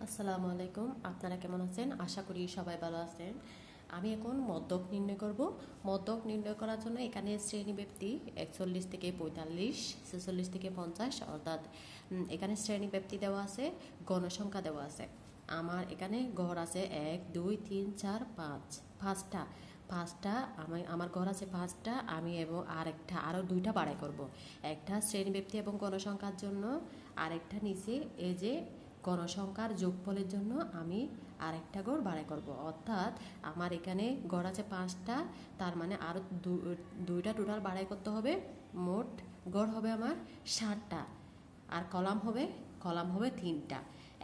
আসসালামু আলাইকুম। আপনারা কেমন আছেন? আশা করি সবাই ভালো আছেন। আমি এখন মদ্যক নির্ণয় করব। মদ্যক নির্ণয় করার জন্য এখানে শ্রেণী ব্যক্তি 41 থেকে 45, 46 থেকে 50, অর্থাৎ এখানে শ্রেণী ব্যক্তি দেওয়া আছে, গণসংখ্যা দেওয়া আছে। আমার এখানে ঘর আছে 1 2 3 4 5, পাঁচটা। আমার ঘর আছে 5টা। আমি এবং আরও 2টা বাড়াই করব। একটা শ্রেণী ব্যক্তি এবং গণসংখ্যার জন্য, আরেকটা নিচে এই যে গণসংখ্যার যোগফলের জন্য আমি আরেকটা গড় বাড়াই করব। অর্থাৎ আমার এখানে গড় আছে 5টা, তার মানে আরও 2টা টোটাল বাড়াই করতে হবে। মোট গড় হবে আমার 7টা। আর কলাম হবে 3টা।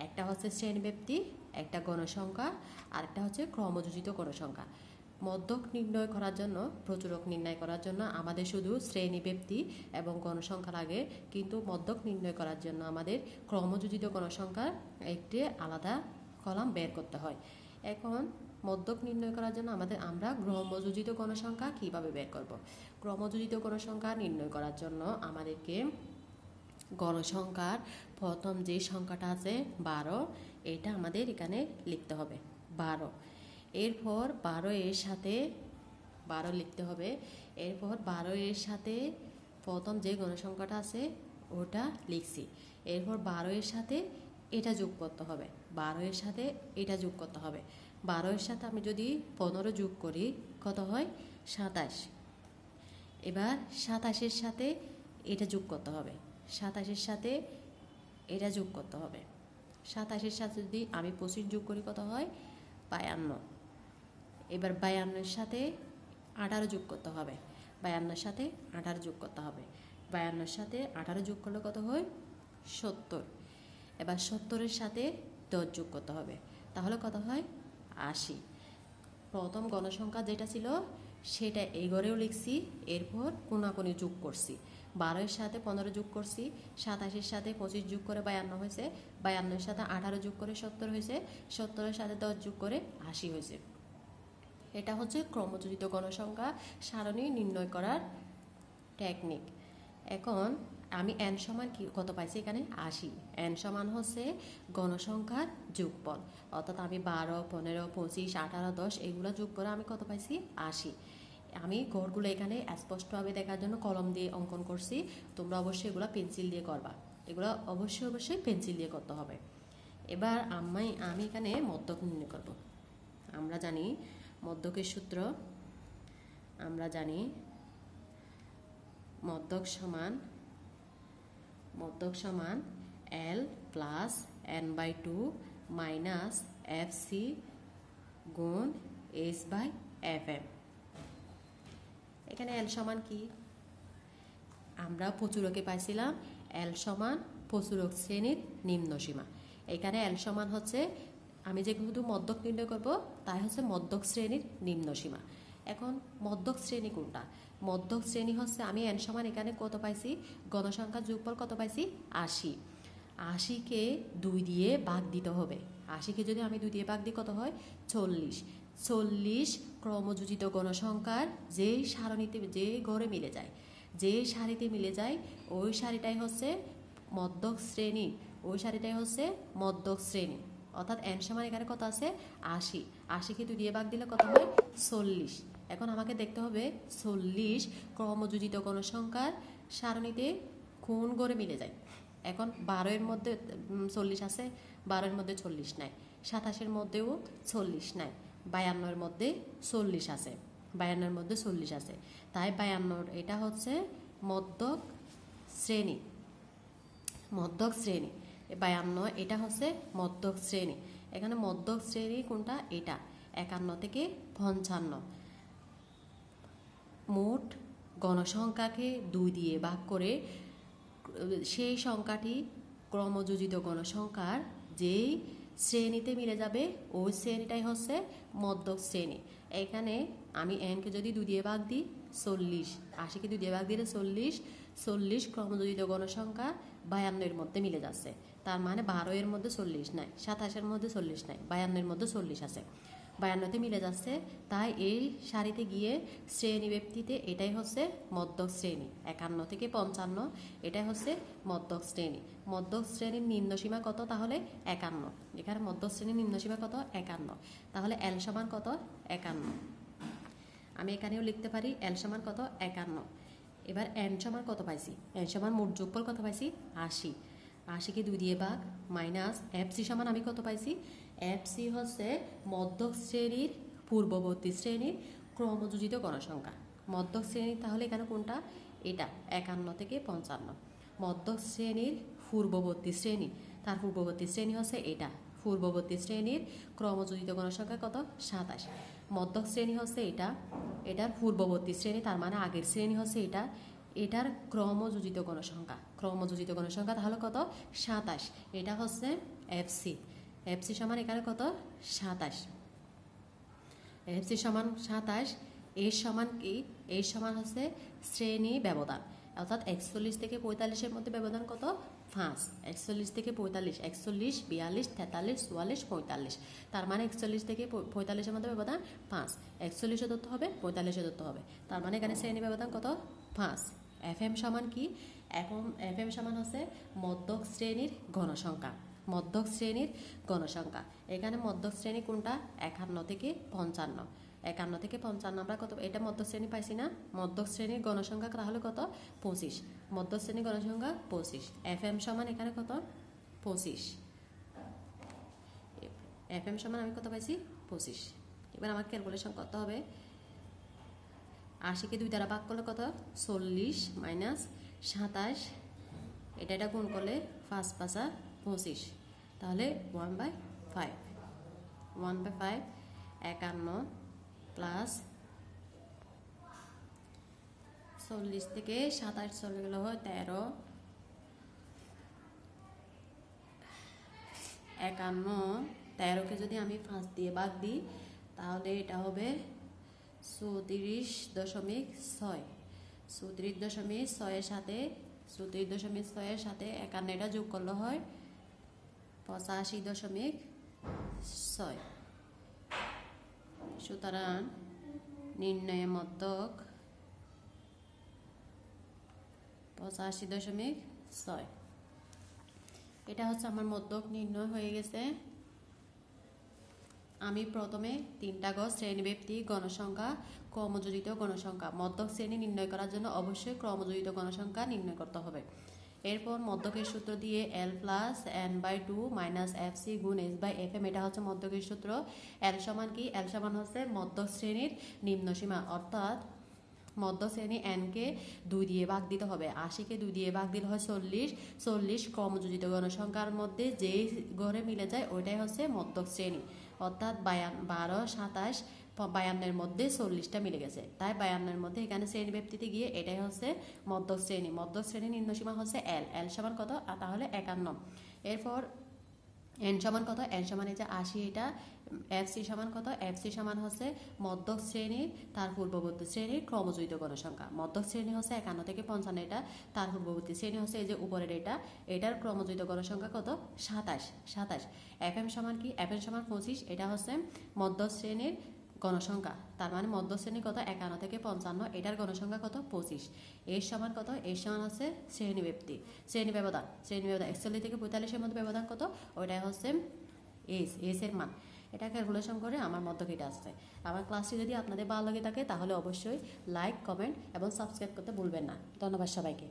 একটা হচ্ছে শ্রেণী ব্যক্তি, একটা গণসংখ্যা, আরেকটা হচ্ছে ক্রমযোজিত গণসংখ্যা। মধ্যক নির্ণয় করার জন্য, প্রচুরক নির্ণয় করার জন্য আমাদের শুধু শ্রেণী ব্যক্তি এবং গণসংখ্যা লাগে, কিন্তু মধ্যক নির্ণয় করার জন্য আমাদের ক্রমযোজিত গণসংখ্যার একটি আলাদা কলাম বের করতে হয়। এখন মধ্যক নির্ণয় করার জন্য আমরা ক্রমযোজিত গণসংখ্যা কিভাবে বের করব? ক্রমযোজিত গণসংখ্যা নির্ণয় করার জন্য আমাদেরকে গণসংখ্যার প্রথম যে সংখ্যাটা আছে 12, এটা আমাদের এখানে লিখতে হবে 12। এরপর 12 এর সাথে 12 লিখতে হবে। এরপর 12 এর সাথে প্রথম যে গণসংখ্যাটা আছে ওটা লিখছি। এরপর 12 এর সাথে এটা যোগ করতে হবে, 12 এর সাথে এটা যোগ করতে হবে। 12 এর সাথে আমি যদি 15 যোগ করি কত হয়? 27। এবার 27-এর সাথে এটা যোগ করতে হবে, 27-এর সাথে এটা যোগ করতে হবে। 27-এর সাথে যদি আমি 25 যোগ করি কত হয়? 52। এবার 52-এর সাথে 18 যোগ করতে হবে, 52-এর সাথে 18 যোগ করতে হবে। 52-এর সাথে 18 যোগ করলে কত হয়? 70। এবার 70-এর সাথে 10 যোগ করতে হবে, তাহলে কত হয়? 80। প্রথম গণসংখ্যা যেটা ছিল সেটা এই ঘরেও লিখছি। এরপর কোনাকুনি যোগ করছি, 12-এর সাথে 15 যোগ করছি, 27-এর সাথে 25 যোগ করে 52 হয়েছে, 52-এর সাথে 18 যোগ করে 70 হয়েছে, 70-এর সাথে 10 যোগ করে 80 হয়েছে। এটা হচ্ছে ক্রমযোজিত গণসংখ্যা সারণী নির্ণয় করার টেকনিক। এখন আমি n সমান কত পাইছি? এখানে 80। n সমান হচ্ছে গণসংখ্যার যোগফল, অর্থাৎ আমি 12 15 25 18 10 এগুলো যোগ করে আমি কত পাইছি? 80। আমি ঘরগুলো এখানে স্পষ্টভাবে দেখার জন্য কলম দিয়ে অঙ্কন করছি। তোমরা অবশ্যই এগুলো পেন্সিল দিয়ে করবা, এগুলো অবশ্যই পেন্সিল দিয়ে করতে হবে। এবার আমি এখানে মধ্যক নির্ণয় করব। আমরা জানি মধ্যকের সূত্র, আমরা জানি মধ্যক সমান L plus n/2 minus FC গুণ H/FM। এখানে L সমান কি? আমরা প্রচুরকে পাইছিলাম L সমান প্রচুরক শ্রেণীর নিম্ন সীমা। এখানে L সমান হচ্ছে, আমি যেহেতু মধ্যক নির্ণয় করব তাই হচ্ছে মধ্যক শ্রেণীর নিম্ন সীমা। এখন মধ্যক শ্রেণী কোনটা? মধ্যক শ্রেণী হচ্ছে, আমি n সমান এখানে কত পাইছি? গণসংখ্যার যোগফল কত পাইছি? 80। 80-কে 2 দিয়ে ভাগ দিতে হবে। 80-কে যদি আমি 2 দিয়ে ভাগ দিই কত হয়? 40। 40 ক্রমযোজিত গণসংখ্যার যেই সারণীতে, যে ঘরে মিলে যায়, যে সারিতে মিলে যায়, ওই সারিটাই হচ্ছে মধ্যক শ্রেণী। ওই সারিটাই হচ্ছে মধ্যক শ্রেণী। অর্থাৎ n সমান এখানে কত আছে? 80। 80-কে 2 দিয়ে ভাগ দিলে কত হয়? 40। এখন আমাকে দেখতে হবে 40 ক্রমযোজিত গণসংখ্যার সারণীতে কোন ঘরে মিলে যায়। এখন 12-এর মধ্যে 40 আছে, 12-এর মধ্যে 40 নাই, 27-এর মধ্যেও 40 নাই, 52-এর মধ্যে 40 আছে, 52-এর মধ্যে 40 আছে। তাই 52 এটা হচ্ছে মধ্যক শ্রেণী। 52 এটা হচ্ছে মধ্যক শ্রেণী। এখানে মধ্যক শ্রেণী কোনটা? এটা 51 থেকে 55। মোট গণসংখ্যাকে 2 দিয়ে ভাগ করে সেই সংখ্যাটি ক্রমযোজিত গণসংখ্যার যেই শ্রেণীতে মিলে যাবে ওই শ্রেণীটাই হচ্ছে মধ্যক শ্রেণী। এখানে আমি n-কে যদি 2 দিয়ে ভাগ দিই 40, 80-কে 2 দিয়ে ভাগ দিলে 40, 40 ক্রমযোজিত গণসংখ্যা 52-এর মধ্যে মিলে যাচ্ছে। তার মানে 12-এর মধ্যে 40 নাই, 27-এর মধ্যে 40 নাই, 52-এর মধ্যে 40 আছে। 52তে মিলে যাচ্ছে, তাই এই সারিতে গিয়ে শ্রেণী ব্যক্তিতে এটাই হচ্ছে মধ্যক শ্রেণী। 51 থেকে 55 এটাই হচ্ছে মধ্যক শ্রেণী। মধ্যক শ্রেণীর নিম্নসীমা কত? তাহলে 51। এখানে মধ্যক শ্রেণীর নিম্নসীমা কত? 51। তাহলে এল সমান কত? 51। আমি এখানেও লিখতে পারি এল সমান কত? 51। এবার এন সমান কত পাইছি? এন সমান মোট যোগফল কত পাইছি? 80। 80কে 2 দিয়ে ভাগ, মাইনাস এফসি সমান আমি কত পাইছি? এফসি হচ্ছে মধ্যক শ্রেণীর পূর্ববর্তী শ্রেণীর ক্রমযোজিত গণসংখ্যা। মধ্যক শ্রেণীর তাহলে এখানে কোনটা? এটা 51 থেকে 55। মধ্যক শ্রেণীর পূর্ববর্তী শ্রেণী, তার পূর্ববর্তী শ্রেণী হচ্ছে এটা। পূর্ববর্তী শ্রেণীর ক্রমযোজিত গণসংখ্যা কত? 27। মধ্যক শ্রেণী হচ্ছে এটা, এটার পূর্ববর্তী শ্রেণী তার মানে আগের শ্রেণী হচ্ছে এটা, এটার ক্রমযোজিত গণসংখ্যা। ক্রমযোজিত গণসংখ্যা তাহলে কত? 27। এটা হচ্ছে এফসি। এফসি সমান এখানে কত? 27। এফসি সমান 27। এর সমান কি? এর সমান হচ্ছে শ্রেণী ব্যবধান, অর্থাৎ 41 থেকে 45-এর মধ্যে ব্যবধান কত? 5। 41 থেকে 45, 41, 42, 43, 44, 45। তার মানে 41 থেকে 45-এর মধ্যে ব্যবধান 5। 41-ও ধরতে হবে, 45-ও ধরতে হবে। তার মানে এখানে শ্রেণী ব্যবধান কত? 5। এফএম সমান কি? এখন এফএম সমান হচ্ছে মধ্যক শ্রেণীর গণসংখ্যা। মধ্যক শ্রেণীর গণসংখ্যা। এখানে মধ্যক শ্রেণী কোনটা? 51 থেকে 55। 51 থেকে 55 আমরা কত? এটা মধ্যক শ্রেণী পাইছি না? মধ্যক শ্রেণীর গণসংখ্যা তাহলে কত? 25। মধ্যক শ্রেণীর গণসংখ্যা 25। এফএম সমান এখানে কত? 25। এফএম সমান আমি কত পাইছি? 25। এবার আমার ক্যালকুলেশন করতে হবে। 80কে 2 দ্বারা ভাগ করলে কত? 40 মাইনাস 27। এটা গুণ করলে 5 5 25। তাহলে 1/5। 1/5। 51 প্লাস 40 থেকে 27 চলে গেল হয় 13। 51, 13কে যদি আমি 5 দিয়ে ভাগ দিই তাহলে এটা হবে 34.6। 34.6-এর সাথে 34.6-এর সাথে 51 এটা যোগ করলে হয় 85.6। সুতরাং নির্ণয় মধ্যক 85.6। এটা হচ্ছে আমার মধ্যক নির্ণয় হয়ে গেছে। আমি প্রথমে 3টা গ শ্রেণীব্যক্তি গণসংখ্যা, ক্রমযোজিত গণসংখ্যা। মধ্যক শ্রেণী নির্ণয় করার জন্য অবশ্যই ক্রমযোজিত গণসংখ্যা নির্ণয় করতে হবে। এরপর মধ্যকের সূত্র দিয়ে L plus n/2 minus FC গুণ S/FM, এটা হচ্ছে মধ্যকের সূত্র। L সমান কি? L সমান হচ্ছে মধ্যক শ্রেণীর নিম্নসীমা, অর্থাৎ মধ্য শ্রেণী n-কে 2 দিয়ে ভাগ দিতে হবে। 80-কে 2 দিয়ে ভাগ দিলে হয় 40। 40 ক্রমযোজিত গণসংখ্যার মধ্যে যেই ঘরে মিলে যায় ওইটাই হচ্ছে মধ্যক শ্রেণী, অর্থাৎ 12, 27, 52-এর মধ্যে 40টা মিলে গেছে, তাই 52-এর মধ্যে এখানে শ্রেণী ব্যক্তিতে গিয়ে এটাই হচ্ছে মধ্যক শ্রেণী। মধ্যক শ্রেণীর নিম্নসীমা হচ্ছে L। L সমান কত? তাহলে 51। এরপর এন সমান কত? এন সমান এই যে 80, এটা। এফসি সমান কত? এফসি সমান হচ্ছে মধ্যক শ্রেণী তার পূর্ববর্তী শ্রেণীর ক্রমযোজিত গণসংখ্যা। মধ্যক শ্রেণী হচ্ছে 51 থেকে 55, এটা। তার পূর্ববর্তী শ্রেণী হচ্ছে এই যে উপরের এটা, এটার ক্রমযোজিত গণসংখ্যা কত? 27। এফএম সমান কি? এফএম সমান 25, এটা হচ্ছে মধ্যক শ্রেণীর গণসংখ্যা। তার মানে মধ্য শ্রেণী কত? 51 থেকে 55, এটার গণসংখ্যা কত? 25। এর সমান কত? এর সমান হচ্ছে শ্রেণী ব্যক্তি, শ্রেণী ব্যবধান। 41 থেকে 45-এর মধ্যে ব্যবধান কত? ওইটাই হচ্ছে এস এর মান। এটা ক্যালকুলেশন করে আমার মধ্যক এটা আসছে। আমার ক্লাসটি যদি আপনাদের ভালো লাগে থাকে তাহলে অবশ্যই লাইক, কমেন্ট এবং সাবস্ক্রাইব করতে ভুলবেন না। ধন্যবাদ সবাইকে।